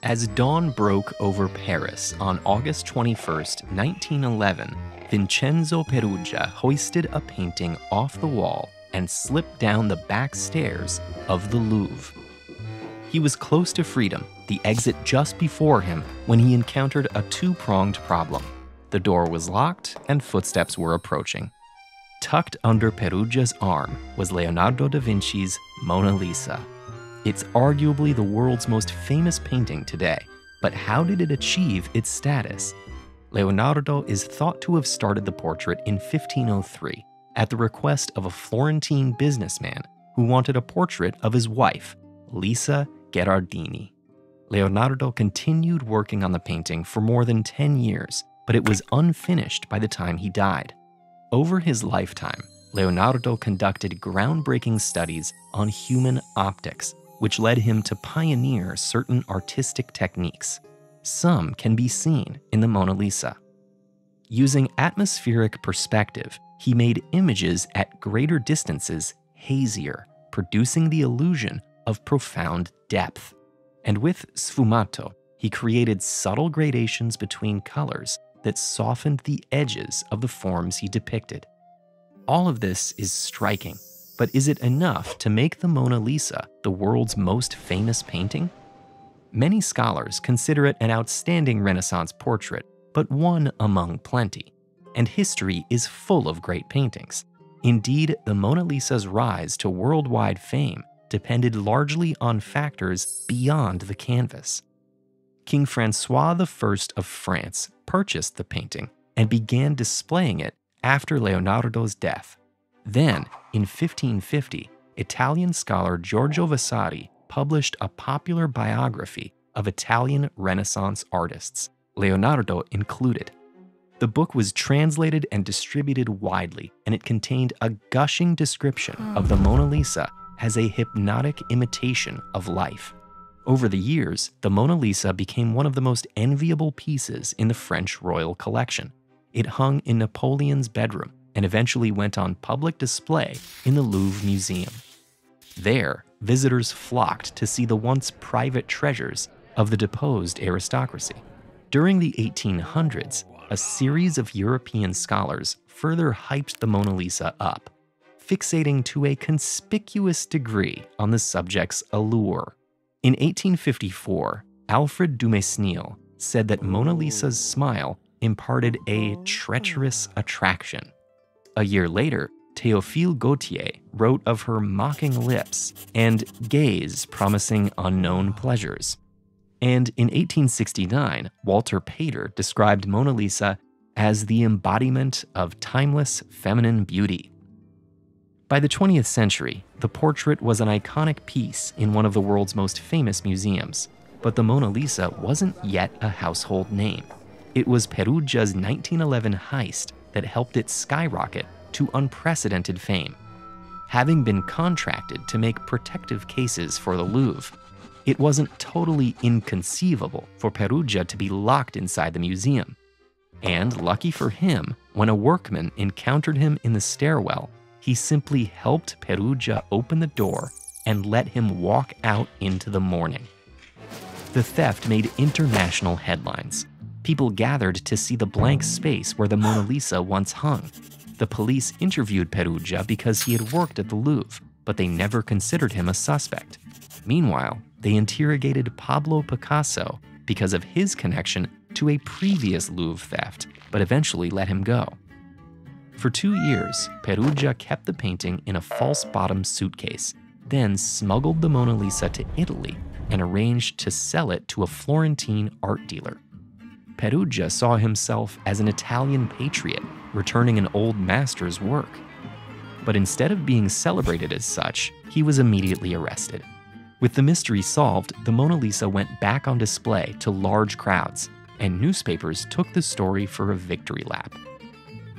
As dawn broke over Paris on August 21st, 1911, Vincenzo Peruggia hoisted a painting off the wall and slipped down the back stairs of the Louvre. He was close to freedom, the exit just before him, when he encountered a two-pronged problem. The door was locked and footsteps were approaching. Tucked under Peruggia's arm was Leonardo da Vinci's Mona Lisa. It's arguably the world's most famous painting today, but how did it achieve its status? Leonardo is thought to have started the portrait in 1503 at the request of a Florentine businessman who wanted a portrait of his wife, Lisa Gherardini. Leonardo continued working on the painting for more than 10 years, but it was unfinished by the time he died. Over his lifetime, Leonardo conducted groundbreaking studies on human optics, which led him to pioneer certain artistic techniques. Some can be seen in the Mona Lisa. Using atmospheric perspective, he made images at greater distances hazier, producing the illusion of profound depth. And with sfumato, he created subtle gradations between colors that softened the edges of the forms he depicted. All of this is striking, but is it enough to make the Mona Lisa the world's most famous painting? Many scholars consider it an outstanding Renaissance portrait, but one among plenty. And history is full of great paintings. Indeed, the Mona Lisa's rise to worldwide fame depended largely on factors beyond the canvas. King Francois I of France purchased the painting and began displaying it after Leonardo's death. Then, in 1550, Italian scholar Giorgio Vasari published a popular biography of Italian Renaissance artists, Leonardo included. The book was translated and distributed widely, and it contained a gushing description of the Mona Lisa as a hypnotic imitation of life. Over the years, the Mona Lisa became one of the most enviable pieces in the French royal collection. It hung in Napoleon's bedroom and eventually went on public display in the Louvre Museum. There, visitors flocked to see the once private treasures of the deposed aristocracy. During the 1800s, a series of European scholars further hyped the Mona Lisa up, fixating to a conspicuous degree on the subject's allure. In 1854, Alfred de Mesnil said that Mona Lisa's smile imparted a treacherous attraction. A year later, Théophile Gautier wrote of her mocking lips and gaze promising unknown pleasures. And in 1869, Walter Pater described Mona Lisa as the embodiment of timeless feminine beauty. By the 20th century, the portrait was an iconic piece in one of the world's most famous museums, but the Mona Lisa wasn't yet a household name. It was Peruggia's 1911 heist that helped it skyrocket to unprecedented fame. Having been contracted to make protective cases for the Louvre, it wasn't totally inconceivable for Peruggia to be locked inside the museum. And lucky for him, when a workman encountered him in the stairwell, he simply helped Peruggia open the door and let him walk out into the morning. The theft made international headlines. People gathered to see the blank space where the Mona Lisa once hung. The police interviewed Peruggia because he had worked at the Louvre, but they never considered him a suspect. Meanwhile, they interrogated Pablo Picasso because of his connection to a previous Louvre theft, but eventually let him go. For 2 years, Peruggia kept the painting in a false-bottom suitcase, then smuggled the Mona Lisa to Italy and arranged to sell it to a Florentine art dealer. Peruggia saw himself as an Italian patriot, returning an old master's work. But instead of being celebrated as such, he was immediately arrested. With the mystery solved, the Mona Lisa went back on display to large crowds, and newspapers took the story for a victory lap.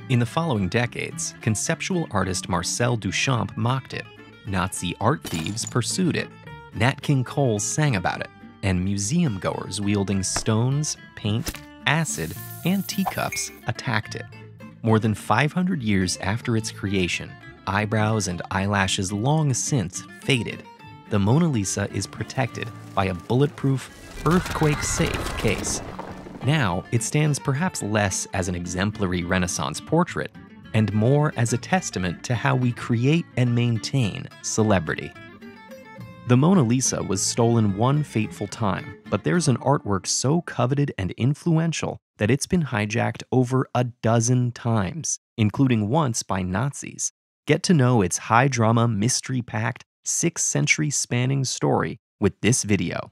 In the following decades, conceptual artist Marcel Duchamp mocked it, Nazi art thieves pursued it, Nat King Cole sang about it, and museum goers wielding stones, paint, acid, and teacups attacked it. More than 500 years after its creation, eyebrows and eyelashes long since faded, the Mona Lisa is protected by a bulletproof, earthquake-safe case. Now, it stands perhaps less as an exemplary Renaissance portrait and more as a testament to how we create and maintain celebrity. The Mona Lisa was stolen one fateful time, but there's an artwork so coveted and influential that it's been hijacked over a dozen times, including once by Nazis. Get to know its high-drama, mystery-packed, 6th-century spanning story with this video.